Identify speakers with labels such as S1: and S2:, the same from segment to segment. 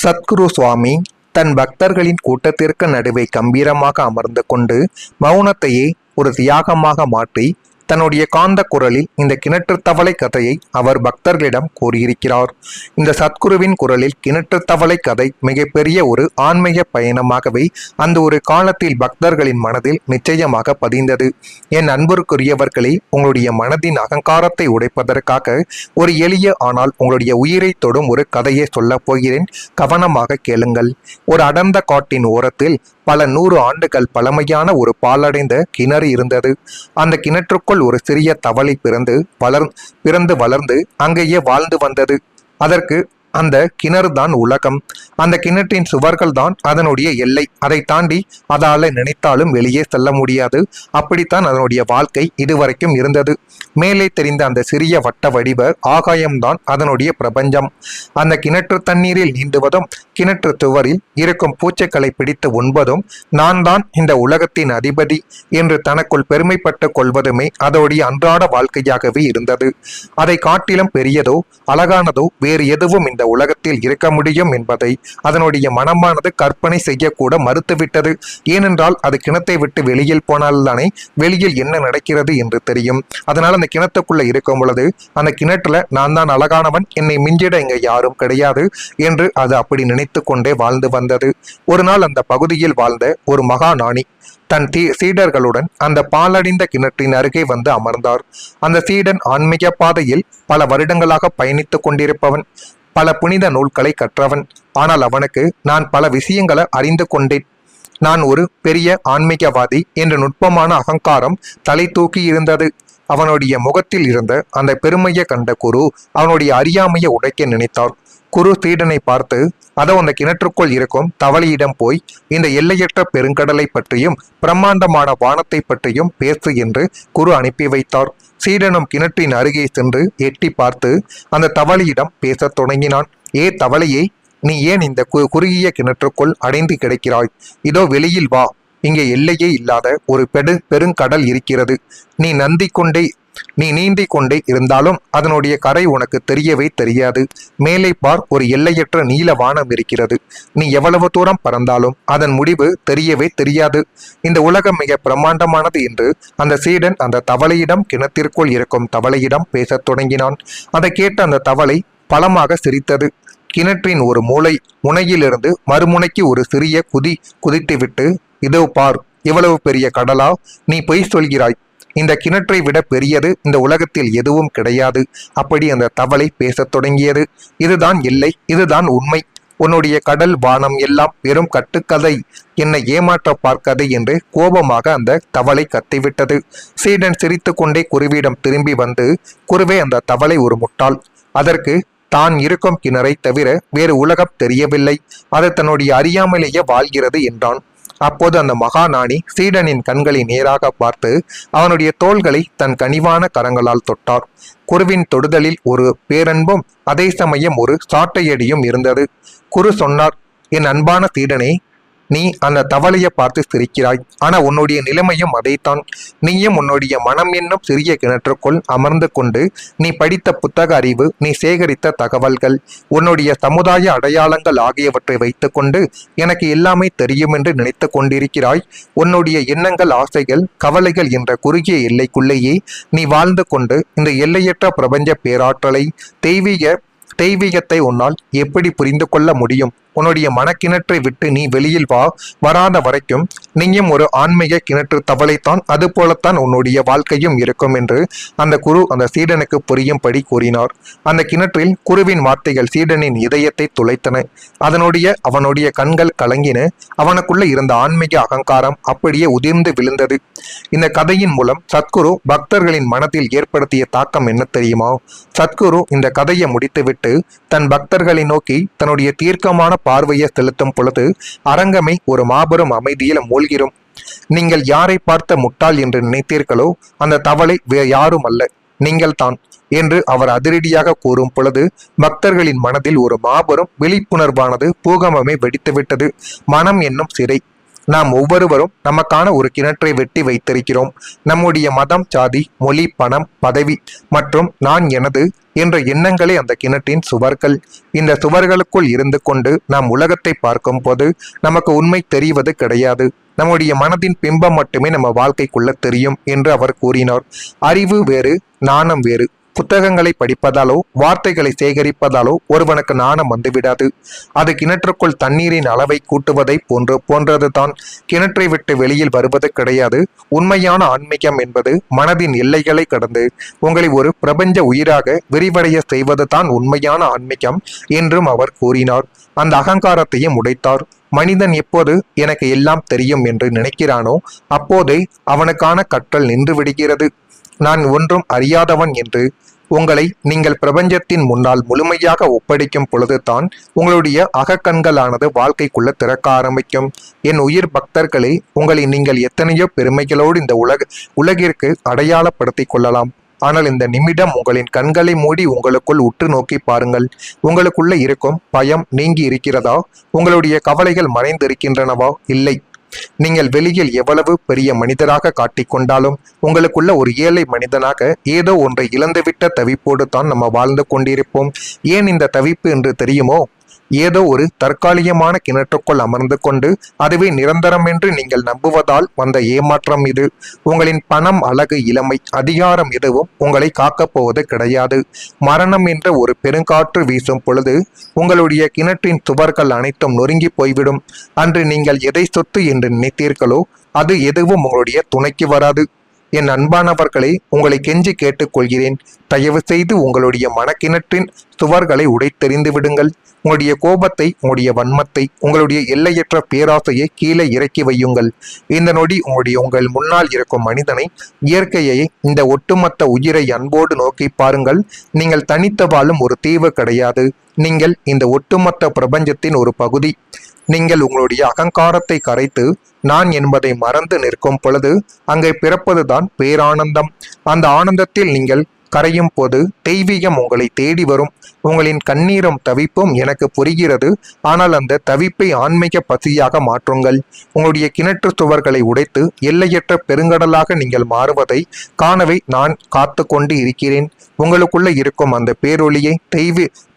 S1: சத்குரு சுவாமி தன் பக்தர்களின் கூட்டத்திற்கு நடுவே கம்பீரமாக அமர்ந்து கொண்டு மௌனத்தையே ஒரு தியாகமாக மாற்றி தன்னுடைய காந்த குரலில் இந்த கிணற்று தவளை கதையை அவர் பக்தர்களிடம் கூறியிருக்கிறார். இந்த சத்குருவின் குரலில் கிணற்று தவளை கதை மிகப்பெரிய ஒரு ஆன்மீக பயணமாகவே அந்த ஒரு காலத்தில் பக்தர்களின் மனதில் நிச்சயமாக பதிந்தது. என் அன்புக்குரியவர்களே, உங்களுடைய மனதின் அகங்காரத்தை உடைப்பதற்காக ஒரு எளிய ஆனால் உங்களுடைய உயிரை தொடும் ஒரு கதையை சொல்லப் போகிறேன். கவனமாக கேளுங்கள். ஒரு அடர்ந்த காட்டின் ஓரத்தில் பல 100 ஆண்டுகள் பழமையான ஒரு பாலடைந்த கிணறு இருந்தது. அந்த கிணற்றுக்குள் ஒரு சிறிய தவளை பிறந்து வளர்ந்து அங்கேயே வாழ்ந்து வந்தது. அதற்கு அந்த கிணறு தான் உலகம். அந்த கிணற்றின் சுவர்கள் தான் அதனுடைய எல்லை. அதை தாண்டி அதால நினைத்தாலும் வெளியே செல்ல முடியாது. அப்படித்தான் அதனுடைய வாழ்க்கை இதுவரைக்கும் இருந்தது. மேலே தெரிந்த அந்த சிறிய வட்ட வடிவ ஆகாயம்தான் அதனுடைய பிரபஞ்சம். அந்த கிணற்று தண்ணீரில் நீந்துவதும் கிணற்று சுவரில் இருக்கும் பூச்சைகளை பிடித்து உண்பதும் நான் தான் இந்த உலகத்தின் அதிபதி என்று தனக்குள் பெருமைப்பட்டு கொள்வதுமே அதோடைய அன்றாட வாழ்க்கையாகவே இருந்தது. அதை காட்டிலும் பெரியதோ அழகானதோ வேறு எதுவும் இந்த உலகத்தில் இருக்க முடியும் என்பதை அதனுடைய மனமானது கற்பனை செய்யக்கூட மறுத்துவிட்டது. ஏனென்றால் அது கிணத்தை விட்டு வெளியில் போனால்தானே வெளியில் என்ன நடக்கிறது என்று தெரியும். அதனால் அந்த கிணத்துக்குள்ள இருக்கும் பொழுது அந்த கிணற்றுல நான் தான் அழகானவன், என்னை மிஞ்சிட இங்க யாரும் கிடையாது என்று அது அப்படி நினைத்து கொண்டே வாழ்ந்து வந்தது. ஒரு நாள் அந்த பகுதியில் வாழ்ந்த ஒரு மகா ஞானி தன் சீடர்களுடன் அந்த பாலடைந்த கிணற்றின் அருகே வந்து அமர்ந்தார். அந்த சீடன் ஆன்மீக பாதையில் பல வருடங்களாக பயணித்துக் கொண்டிருப்பவன், பல புனித நூல்களை கற்றவன். ஆனால் அவனுக்கு நான் பல விஷயங்களை அறிந்து கொண்டேன், நான் ஒரு பெரிய ஆன்மீகவாதி என்ற நுட்பமான அகங்காரம் தலை தூக்கி இருந்தது. அவனுடைய முகத்தில் இருந்த அந்த பெருமையை கண்ட குரு அவனுடைய அறியாமையை உடைக்க நினைத்தார். குரு சீடனை பார்த்து, அதோ அந்த கிணற்றுக்குள் இருக்கும் தவளையிடம் போய் இந்த எல்லையற்ற பெருங்கடலை பற்றியும் பிரம்மாண்டமான வானத்தை பற்றியும் பேசு என்று குரு அனுப்பி வைத்தார். சீடனும் கிணற்றின் அருகே சென்று எட்டி பார்த்து அந்த தவளையிடம் பேசத் தொடங்கினான். ஏ தவளையே, நீ ஏன் இந்த குறுகிய கிணற்றுக்குள் அடைந்து கிடக்கிறாய்? இதோ வெளியில் வா. இங்கே எல்லையே இல்லாத ஒரு பெருங்கடல் இருக்கிறது. நீ நீந்தி கொண்டே இருந்தாலும் அதனுடைய கரை உனக்கு தெரியவே தெரியாது. மேலே பார், ஒரு எல்லையற்ற நீல வானம் இருக்கிறது. நீ எவ்வளவு தூரம் பறந்தாலும் அதன் முடிவு தெரியவே தெரியாது. இந்த உலகம் மிக பிரம்மாண்டமானது என்று அந்த சீடன் அந்த தவளையிடம், கிணத்திற்குள் இருக்கும் தவளையிடம் பேசத் தொடங்கினான். அதை கேட்ட அந்த தவளை பலமாக சிரித்தது. கிணற்றின் ஒரு முனையிலிருந்து மறுமுனைக்கு ஒரு சிறிய குதித்துவிட்டு, இதோ பார், இவ்வளவு பெரிய கடலா? நீ பொய் சொல்கிறாய். இந்த கிணற்றை விட பெரியது இந்த உலகத்தில் எதுவும் கிடையாது. அப்படி அந்த தவளை பேசத் தொடங்கியது. இதுதான் எல்லை, இதுதான் உண்மை. உன்னுடைய கடல் வானம் எல்லாம் வெறும் கட்டுக்கதை, என்னை ஏமாற்ற பார்க்கதை என்று கோபமாக அந்த தவளை கத்திவிட்டது. சீடன் சிரித்து கொண்டே குருவிடம் திரும்பி வந்து, குருவே, அந்த தவளை ஒரு முட்டாள். அதற்கு தான் இருக்கும் கிணறை தவிர வேறு உலகம் தெரியவில்லை. அது தன்னுடைய அறியாமலேயே வாழ்கிறது என்றான். அப்போது அந்த மகா ஞானி சீடனின் கண்களை நேராக பார்த்து அவனுடைய தோள்களை தன் கனிவான கரங்களால் தொட்டார். குருவின் தொடுதலில் ஒரு பேரன்பும் அதே சமயம் ஒரு சாட்டையடியும் இருந்தது. குரு சொன்னார், என் அன்பான சீடனே, நீ அந்த தவளையை பார்த்து சிரிக்கிறாய். ஆனா உன்னுடைய நிலைமையும் அதைத்தான். நீயும் உன்னுடைய மனம் என்னும் சிறிய கிணற்றுக்குள் அமர்ந்து கொண்டு நீ படித்த புத்தக அறிவு, நீ சேகரித்த தகவல்கள், உன்னுடைய சமுதாய அடையாளங்கள் ஆகியவற்றை வைத்துக்கொண்டு எனக்கு எல்லாமே தெரியும் என்று நினைத்து கொண்டிருக்கிறாய். உன்னுடைய எண்ணங்கள், ஆசைகள், கவலைகள் என்ற குறுகிய எல்லைக்குள்ளேயே நீ வாழ்ந்து கொண்டு இந்த எல்லையற்ற பிரபஞ்ச பேராற்றலை, தெய்வீகத்தை உன்னால் எப்படி புரிந்து கொள்ள முடியும்? உன்னுடைய மனக்கிணற்றை விட்டு நீ வெளியில் வராத வரைக்கும் நீயும் ஒரு ஆன்மீக கிணற்று தவளைத்தான். அது போலத்தான் உன்னுடைய வாழ்க்கையும் இருக்கும் என்று அந்த குரு அந்த சீடனுக்கு புரியும்படி கூறினார். அந்த கிணற்றில் குருவின் வார்த்தைகள் சீடனின் இதயத்தை துளைத்தன. அவனுடைய கண்கள் கலங்கின. அவனுக்குள்ள இருந்த ஆன்மீக அகங்காரம் அப்படியே உதிர்ந்து விழுந்தது. இந்த கதையின் மூலம் சத்குரு பக்தர்களின் மனதில் ஏற்படுத்திய தாக்கம் என்ன தெரியுமா? சத்குரு இந்த கதையை முடித்துவிட்டு தன் பக்தர்களை நோக்கி தன்னுடைய தீர்க்கமான பார்வையை செலுத்தும் பொழுது அரங்கமே ஒரு மாபெரும் அமைதியில் மூழ்கிறோம். நீங்கள் யாரை பார்த்த முட்டாள் என்று நினைத்தீர்களோ அந்த தவளை வேறு யாரும் அல்ல, நீங்கள் தான் என்று அவர் அதிரடியாக கூறும் பொழுது பக்தர்களின் மனதில் ஒரு மாபெரும் விழிப்புணர்வானது பூகம்பமே வெடித்துவிட்டது. மனம் என்னும் சிறை. நாம் ஒவ்வொருவரும் நமக்கான ஒரு கிணற்றை வெட்டி வைத்திருக்கிறோம். நம்முடைய மதம், சாதி, மொழி, பணம், பதவி மற்றும் நான் எனது என்ற எண்ணங்களே அந்த கிணற்றின் சுவர்கள். இந்த சுவர்களுக்குள் இருந்து கொண்டு நாம் உலகத்தை பார்க்கும் போது நமக்கு உண்மை தெரிவது கிடையாது. நம்முடைய மனதின் பிம்பம் மட்டுமே நம்ம வாழ்க்கைக்குள்ள தெரியும் என்று அவர் கூறினார். அறிவு வேறு, நாணம் வேறு. புத்தகங்களை படிப்பதாலோ வார்த்தைகளை சேகரிப்பதாலோ ஒருவனுக்கு நாணம் வந்துவிடாது. அது கிணற்றுக்குள் தண்ணீரின் அளவை கூட்டுவதை போன்றதுதான். கிணற்றை விட்டு வெளியில் வருவது கிடையாது. உண்மையான ஆன்மீகம் என்பது மனதின் எல்லைகளை கடந்து உங்களை ஒரு பிரபஞ்ச உயிராக விரிவடைய செய்வது தான் உண்மையான ஆன்மீகம் என்றும் அவர் கூறினார். அந்த அகங்காரத்தையும் உடைத்தார். மனிதன் எப்போது எனக்கு எல்லாம் தெரியும் என்று நினைக்கிறானோ அப்போதே அவனுக்கான கற்றல் நின்று விடுகிறது. நான் ஒன்றும் அறியாதவன் என்று உங்களை நீங்கள் பிரபஞ்சத்தின் முன்னால் முழுமையாக ஒப்படைக்கும் பொழுதுதான் உங்களுடைய அகக்கண்களானது வாழ்க்கைக்குள்ள திறக்க ஆரம்பிக்கும். என் உயிர் பக்தர்களே, உங்களை நீங்கள் எத்தனையோ பெருமைகளோடு இந்த உலகிற்கு அடையாளப்படுத்திக் கொள்ளலாம். ஆனால் இந்த நிமிடம் உங்களின் கண்களை மூடி உங்களுக்குள் உற்று நோக்கி பாருங்கள். உங்களுக்குள்ள இருக்கும் பயம் நீங்கி இருக்கிறதா? உங்களுடைய கவலைகள் மறைந்திருக்கின்றனவா? இல்லை. நீங்கள் வெளியில் எவ்வளவு பெரிய மனிதராக காட்டிக்கொண்டாலும் உங்களுக்குள்ள ஒரு ஏழை மனிதனாக ஏதோ ஒன்றை இழந்துவிட்ட தவிப்போடு தான் நம்ம வாழ்ந்து கொண்டிருப்போம். ஏன் இந்த தவிப்பு என்று தெரியுமோ? ஏதோ ஒரு தற்காலிகமான கிணற்றுக்குள் அமர்ந்து கொண்டு அதுவே நிரந்தரம் என்று நீங்கள் நம்புவதால் வந்த ஏமாற்றம் இது. உங்களின் பணம், அழகு, இளமை, அதிகாரம் எதுவும் உங்களை காக்கப் போவது கிடையாது. மரணம் என்ற ஒரு பெருங்காற்று வீசும் பொழுது உங்களுடைய கிணற்றின் சுவர்கள் அனைத்தும் நொறுங்கி போய்விடும். அன்று நீங்கள் எதை சொத்து என்று நினைத்தீர்களோ அது எதுவும் உங்களுடைய துணைக்கு வராது. என் அன்பானவர்களை, உங்களை கெஞ்சி கேட்டுக்கொள்கிறேன். தயவு செய்து உங்களுடைய மனக்கிணற்றின் சுவர்களை உடைத்தெறிந்து விடுங்கள். உங்களுடைய கோபத்தை, உங்களுடைய வன்மத்தை, உங்களுடைய எல்லையற்ற பேராசையை கீழே இறக்கி வையுங்கள். இந்த நொடி உங்கள் முன்னால் இருக்கும் மனிதனை, இயற்கையை, இந்த ஒட்டுமொத்த உயிரை அன்போடு நோக்கி பாருங்கள். நீங்கள் தனித்து வாழும் ஒரு தீவு கிடையாது. நீங்கள் இந்த ஒட்டுமொத்த பிரபஞ்சத்தின் ஒரு பகுதி. நீங்கள் உங்களுடைய அகங்காரத்தை கரைத்து நான் என்பதை மறந்து நிற்கும் பொழுது அங்கே பிறப்பதுதான் பேரானந்தம். அந்த ஆனந்தத்தில் நீங்கள் கரையும் போது தெய்வீகம் உங்களை தேடி வரும். உங்களின் கண்ணீரும் தவிப்பும் எனக்கு புரிகிறது. ஆனால் அந்த தவிப்பை ஆன்மீக பசியாக மாற்றுங்கள். உங்களுடைய கிணற்று சுவர்களை உடைத்து எல்லையற்ற பெருங்கடலாக நீங்கள் மாறுவதை காணவே நான் காத்து கொண்டு இருக்கிறேன். உங்களுக்குள்ள இருக்கும் அந்த பேரொளியை,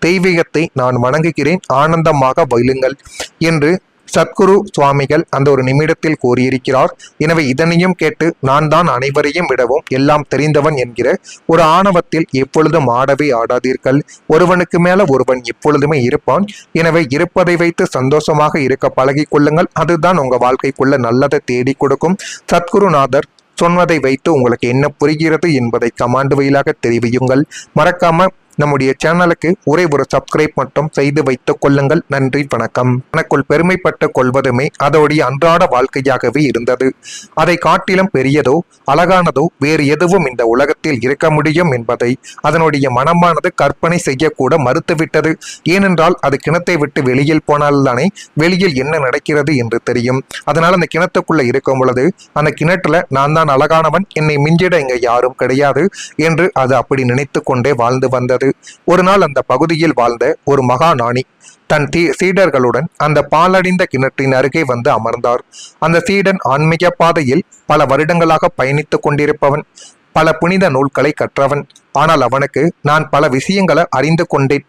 S1: தெய்வீகத்தை நான் வணங்குகிறேன். ஆனந்தமாக வயலுங்கள் என்று சத்குரு சுவாமிகள் அந்த ஒரு நிமிடத்தில் கூறியிருக்கிறார். எனவே இதனையும் கேட்டு நான் தான் அனைவரையும் விடவும் எல்லாம் தெரிந்தவன் என்கிற ஒரு ஆணவத்தில் எப்பொழுதும் ஆடவே ஆடாதீர்கள். ஒருவனுக்கு மேல ஒருவன் எப்பொழுதுமே இருப்பான். எனவே இருப்பதை வைத்து சந்தோஷமாக இருக்க பழகி கொள்ளுங்கள். அதுதான் உங்க வாழ்க்கைக்குள்ள நல்லதை தேடி கொடுக்கும். சத்குருநாதர் சொன்னதை வைத்து உங்களுக்கு என்ன புரிகிறது என்பதை கமாண்ட் வழியாக தெரிவியுங்கள். மறக்காம நம்முடைய சேனலுக்கு ஒரே ஒரு சப்ஸ்கிரைப் மட்டும் செய்து வைத்துக் கொள்ளுங்கள். நன்றி, வணக்கம். எனக்குள் பெருமைப்பட்டு கொள்வதுமே அதோடைய அன்றாட வாழ்க்கையாகவே இருந்தது. அதை காட்டிலும் பெரியதோ அழகானதோ வேறு எதுவும் இந்த உலகத்தில் இருக்க முடியும் என்பதை அதனுடைய மனமானது கற்பனை செய்யக்கூட மறுத்துவிட்டது. ஏனென்றால் அது கிணத்தை விட்டு வெளியில் போனால்தானே வெளியில் என்ன நடக்கிறது என்று தெரியும். அதனால் அந்த கிணத்துக்குள்ள இருக்கும் பொழுது அந்த கிணற்றுல நான் தான் அழகானவன், என்னை மிஞ்சிட இங்க யாரும் கிடையாது என்று அது அப்படி நினைத்து கொண்டே வாழ்ந்து வந்தது. ஒரு நாள் அந்த பகுதியில் வாழ்ந்த ஒரு மகா ஞானி தன் சீடர்களுடன் அந்த பாலடைந்த கிணற்றின் அருகே வந்து அமர்ந்தார். அந்த சீடன் ஆன்மீக பாதையில் பல வருடங்களாக பயணித்துக் கொண்டிருப்பவன், பல புனித நூல்களை கற்றவன். ஆனால் அவனுக்கு நான் பல விஷயங்களை அறிந்து கொண்டேன்,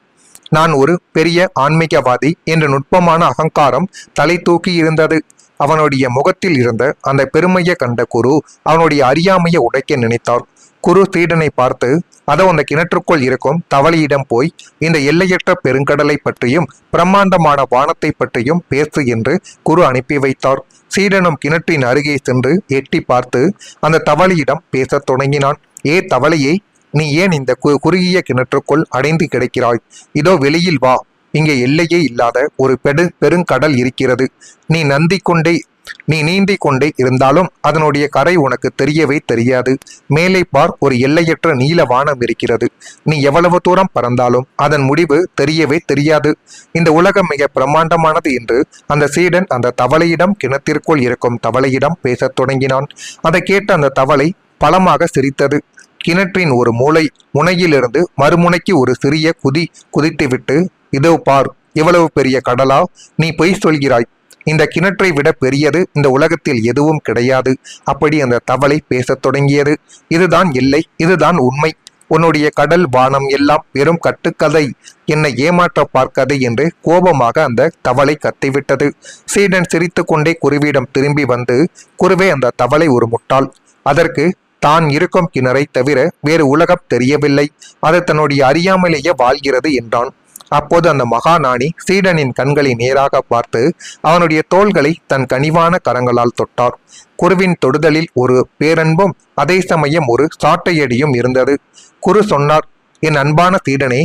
S1: நான் ஒரு பெரிய ஆன்மீகவாதி என்ற நுட்பமான அகங்காரம் தலை தூக்கி இருந்தது. அவனுடைய முகத்தில் இருந்த அந்த பெருமையை கண்ட குரு அவனுடைய அறியாமையை உடைக்க நினைத்தார். குரு சீடனை பார்த்து, அதோ அந்த கிணற்றுக்குள் இருக்கும் தவளையிடம் போய் இந்த எல்லையற்ற பெருங்கடலை பற்றியும் பிரம்மாண்டமான வானத்தை பற்றியும் பேசு என்று குரு அனுப்பி வைத்தார். சீடனும் கிணற்றின் அருகே சென்று எட்டி பார்த்து அந்த தவளையிடம் பேசத் தொடங்கினான். ஏ தவளையே, நீ ஏன் இந்த குறுகிய கிணற்றுக்குள் அடைந்து கிடக்கிறாய்? இதோ வெளியில் வா. இங்கே எல்லையே இல்லாத ஒரு பெருங்கடல் இருக்கிறது. நீ நீந்திக் கொண்டே இருந்தாலும் அதனுடைய கரை உனக்கு தெரியவே தெரியாது. மேலே பார், ஒரு எல்லையற்ற நீல வானம் இருக்கிறது. நீ எவ்வளவு தூரம் பறந்தாலும் அதன் முடிவு தெரியவே தெரியாது. இந்த உலகம் மிக பிரம்மாண்டமானது என்று அந்த சீடன் அந்த தவளையிடம், கிணத்திற்குள் இருக்கும் தவளையிடம் பேசத் தொடங்கினான். அதை கேட்ட அந்த தவளை பலமாக சிரித்தது. கிணற்றின் ஒரு முனையிலிருந்து மறுமுனைக்கு ஒரு சிறிய குதித்துவிட்டு, இதோ பார், இவ்வளவு பெரிய கடலா? நீ பொய் சொல்கிறாய். இந்த கிணற்றை விட பெரியது இந்த உலகத்தில் எதுவும் கிடையாது. அப்படி அந்த தவளை பேசத் தொடங்கியது. இதுதான் எல்லை, இதுதான் உண்மை. உன்னுடைய கடல் வானம் எல்லாம் வெறும் கட்டுக்கதை, என்னை ஏமாற்ற பார்க்கதை என்று கோபமாக அந்த தவளை கத்திவிட்டது. சீடன் சிரித்து கொண்டே குருவியிடம் திரும்பி வந்து, குருவே, அந்த தவளை ஒரு முட்டாள். அதற்கு தான் இருக்கும் கிணறை தவிர வேறு உலகம் தெரியவில்லை. அது தன்னுடைய அறியாமலேயே வாழ்கிறது என்றான். அப்போது அந்த மகாநாணி சீடனின் கண்களை நேராக பார்த்து அவனுடைய தோள்களை தன் கனிவான கரங்களால் தொட்டார். குருவின் தொடுதலில் ஒரு பேரன்பும் அதே சமயம் ஒரு சாட்டையடியும் இருந்தது. குரு சொன்னார், என் அன்பான சீடனே,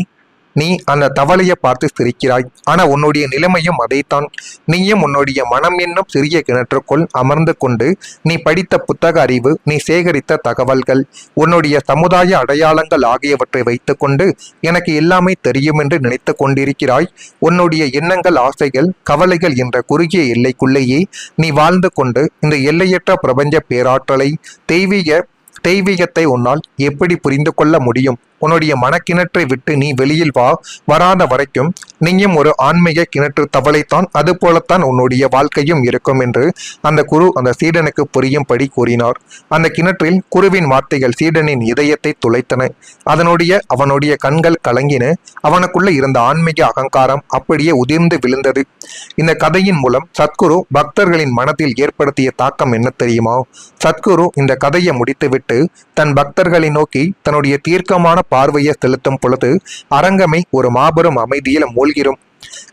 S1: நீ அந்த தவளையை பார்த்து சிரிக்கிறாய். ஆனா உன்னுடைய நிலைமையும் அதைத்தான். நீயும் உன்னுடைய மனம் என்னும் சிறிய கிணற்றுக்குள் அமர்ந்து கொண்டு நீ படித்த புத்தக அறிவு, நீ சேகரித்த தகவல்கள், உன்னுடைய சமுதாய அடையாளங்கள் ஆகியவற்றை வைத்துக்கொண்டு எனக்கு எல்லாமே தெரியும் என்று நினைத்து கொண்டிருக்கிறாய். உன்னுடைய எண்ணங்கள், ஆசைகள், கவலைகள் என்ற குறுகிய எல்லைக்குள்ளேயே நீ வாழ்ந்து கொண்டு இந்த எல்லையற்ற பிரபஞ்ச பேராற்றலை, தெய்வீகத்தை உன்னால் எப்படி புரிந்து கொள்ள முடியும்? உன்னுடைய மனக்கிணற்றை விட்டு நீ வெளியில் வராத வரைக்கும் நீயும் ஒரு ஆன்மீக கிணற்று தவளைத்தான். அது போலத்தான் உன்னுடைய வாழ்க்கையும் இருக்கும் என்று அந்த குரு அந்த சீடனுக்கு புரியும்படி கூறினார். அந்த கிணற்றில் குருவின் வார்த்தைகள் சீடனின் இதயத்தை துளைத்தன. அவனுடைய கண்கள் கலங்கின. அவனுக்குள்ள இருந்த ஆன்மீக அகங்காரம் அப்படியே உதிர்ந்து விழுந்தது. இந்த கதையின் மூலம் சத்குரு பக்தர்களின் மனதில் ஏற்படுத்திய தாக்கம் என்ன தெரியுமா? சத்குரு இந்த கதையை முடித்துவிட்டு தன் பக்தர்களை நோக்கி தன்னுடைய தீர்க்கமான பார்வையை செலுத்தும் பொழுது அரங்கமே ஒரு மாபெரும் அமைதியில் மூழ்கிறோம்.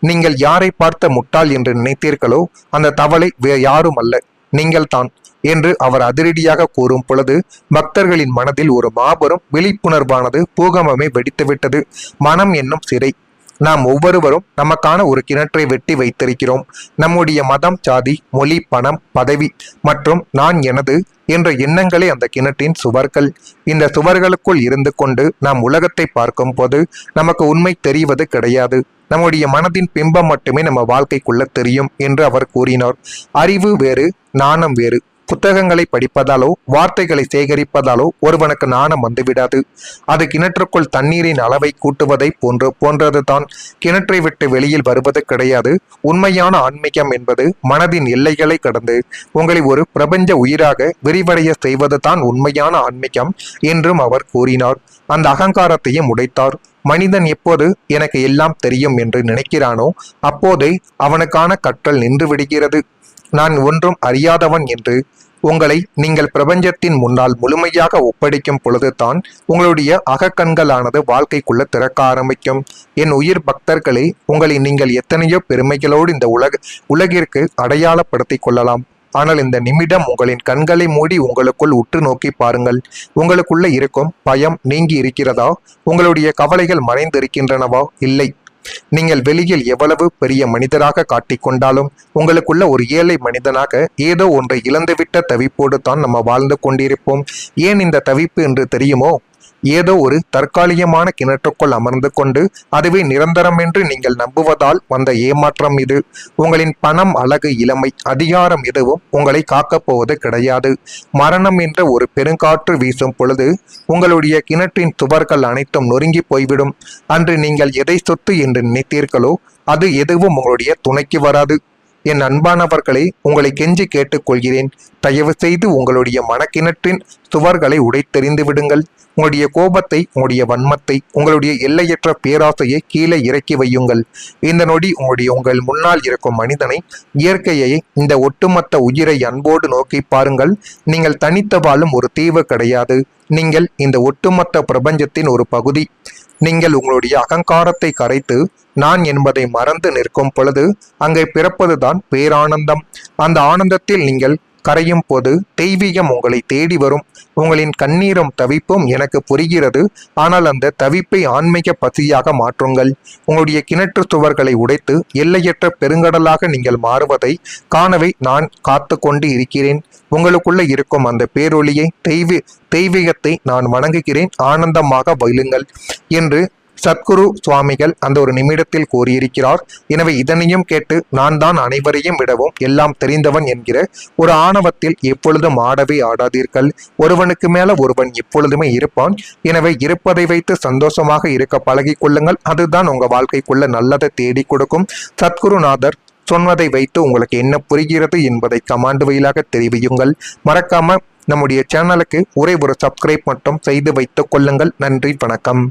S1: நீங்கள் யாரை பார்த்த முட்டாள் என்று நினைத்தீர்களோ அந்த தவளை வேறு யாரும் அல்ல, நீங்கள் தான் என்று அவர் அதிரடியாக கூறும் பொழுது பக்தர்களின் மனதில் ஒரு மாபெரும் விழிப்புணர்வானது பூகம்பமே வெடித்துவிட்டது. மனம் என்னும் சிறை. நாம் ஒவ்வொருவரும் நமக்கான ஒரு கிணற்றை வெட்டி வைத்திருக்கிறோம். நம்முடைய மதம், சாதி, மொழி, பணம், பதவி மற்றும் நான் எனது என்ற எண்ணங்களே அந்த கிணற்றின் சுவர்கள். இந்த சுவர்களுக்குள் இருந்து கொண்டு நாம் உலகத்தை பார்க்கும் போது நமக்கு உண்மை தெரிவது கிடையாது. நம்முடைய மனதின் பிம்பம் மட்டுமே நம்ம வாழ்க்கைக்குள்ள தெரியும் என்று அவர் கூறினார். அறிவு வேறு, நாணம் வேறு. புத்தகங்களை படிப்பதாலோ வார்த்தைகளை சேகரிப்பதாலோ ஒருவனுக்கு நாணம் வந்துவிடாது. அது கிணற்றுக்குள் தண்ணீரின் அளவை கூட்டுவதை போன்றது தான். கிணற்றை விட்டு வெளியில் வருவது கிடையாது. உண்மையான ஆன்மீகம் என்பது மனதின் எல்லைகளை கடந்து உங்களை ஒரு பிரபஞ்ச உயிராக விரிவடைய செய்வது தான் உண்மையான ஆன்மீகம் என்றும் அவர் கூறினார். அந்த அகங்காரத்தையும் உடைத்தார். மனிதன் எப்போது எனக்கு எல்லாம் தெரியும் என்று நினைக்கிறானோ அப்போதே அவனுக்கான கற்றல் நின்று விடுகிறது. நான் ஒன்றும் அறியாதவன் என்று உங்களை நீங்கள் பிரபஞ்சத்தின் முன்னால் முழுமையாக ஒப்படைக்கும் பொழுதுதான் உங்களுடைய அகக்கண்களானது வாழ்க்கைக்குள்ள திறக்க ஆரம்பிக்கும். என் உயிர் பக்தர்களே, உங்களை நீங்கள் எத்தனையோ பெருமைகளோடு இந்த உலகிற்கு அடையாளப்படுத்திக் கொள்ளலாம். ஆனால் இந்த நிமிடம் உங்களின் கண்களை மூடி உங்களுக்குள் உற்று நோக்கி பாருங்கள். உங்களுக்குள்ள இருக்கும் பயம் நீங்கி இருக்கிறதா? உங்களுடைய கவலைகள் மறைந்திருக்கின்றனவா? இல்லை. நீங்கள் வெளியில் எவ்வளவு பெரிய மனிதராக காட்டிக்கொண்டாலும் உங்களுக்குள்ள ஒரு ஏழை மனிதனாக ஏதோ ஒன்றை இழந்துவிட்ட தவிப்போடு தான் நம்ம வாழ்ந்து கொண்டிருப்போம். ஏன் இந்த தவிப்பு என்று தெரியுமோ? ஏதோ ஒரு தற்காலிகமான கிணற்றுக்குள் அமர்ந்து கொண்டு அதுவே நிரந்தரம் என்று நீங்கள் நம்புவதால் வந்த ஏமாற்றம் இது. உங்களின் பணம், அழகு, இளமை, அதிகாரம் எதுவும் உங்களை காக்கப் போவது கிடையாது. மரணம் என்ற ஒரு பெருங்காற்று வீசும் பொழுது உங்களுடைய கிணற்றின் சுவர்கள் அனைத்தும் நொறுங்கி போய்விடும். அன்று நீங்கள் எதை சொத்து என்று நினைத்தீர்களோ அது எதுவும் உங்களுடைய துணைக்கு வராது. என் அன்பானவர்களை, உங்களை கெஞ்சி கேட்டுக்கொள்கிறேன், தயவு செய்து உங்களுடைய மனக்கிணற்றின் சுவர்களை உடைத்தெறிந்து விடுங்கள். உங்களுடைய கோபத்தை, உங்களுடைய வன்மத்தை, உங்களுடைய எல்லையற்ற பேராசையை கீழே இறக்கி வையுங்கள். இந்த நொடி உங்கள் முன்னால் இருக்கும் மனிதனை, இயற்கையை, இந்த ஒட்டுமொத்த உயிரை அன்போடு நோக்கி பாருங்கள். நீங்கள் தனித்த வாழும் ஒரு தீவு கிடையாது. நீங்கள் இந்த ஒட்டுமொத்த பிரபஞ்சத்தின் ஒரு பகுதி. நீங்கள் உங்களுடைய அகங்காரத்தை கரைத்து நான் என்பதை மறந்து நிற்கும் பொழுது அங்கே பிறப்பதுதான் பேரானந்தம். அந்த ஆனந்தத்தில் நீங்கள் கரையும் போது தெய்வீகம் உங்களை தேடி வரும். உங்களின் கண்ணீரும் தவிப்பும் எனக்கு புரிகிறது. ஆனால் அந்த தவிப்பை ஆன்மீக பசியாக மாற்றுங்கள். உங்களுடைய கிணற்று சுவர்களை உடைத்து எல்லையற்ற பெருங்கடலாக நீங்கள் மாறுவதை காணவே நான் காத்து கொண்டு இருக்கிறேன். உங்களுக்குள்ள இருக்கும் அந்த பேரொளியை, தெய்வீகத்தை நான் வணங்குகிறேன். ஆனந்தமாக வயலுங்கள் என்று சத்குரு சுவாமிகள் அந்த ஒரு நிமிடத்தில் கூறியிருக்கிறார். எனவே இதனையும் கேட்டு நான் தான் அனைவரையும் விடவும் எல்லாம் தெரிந்தவன் என்கிற ஒரு ஆணவத்தில் எப்பொழுதும் ஆடவே ஆடாதீர்கள். ஒருவனுக்கு மேல ஒருவன் எப்பொழுதுமே இருப்பான். எனவே இருப்பதை வைத்து சந்தோஷமாக இருக்க பழகி கொள்ளுங்கள். அதுதான் உங்க வாழ்க்கைக்குள்ள நல்லதை தேடி கொடுக்கும். சத்குருநாதர் சொன்னதை வைத்து உங்களுக்கு என்ன புரிகிறது என்பதை கமாண்ட் வழியாக தெரிவியுங்கள். மறக்காம நம்முடைய சேனலுக்கு ஒரே ஒரு சப்ஸ்கிரைப் மட்டும் செய்து வைத்துக் கொள்ளுங்கள். நன்றி, வணக்கம்.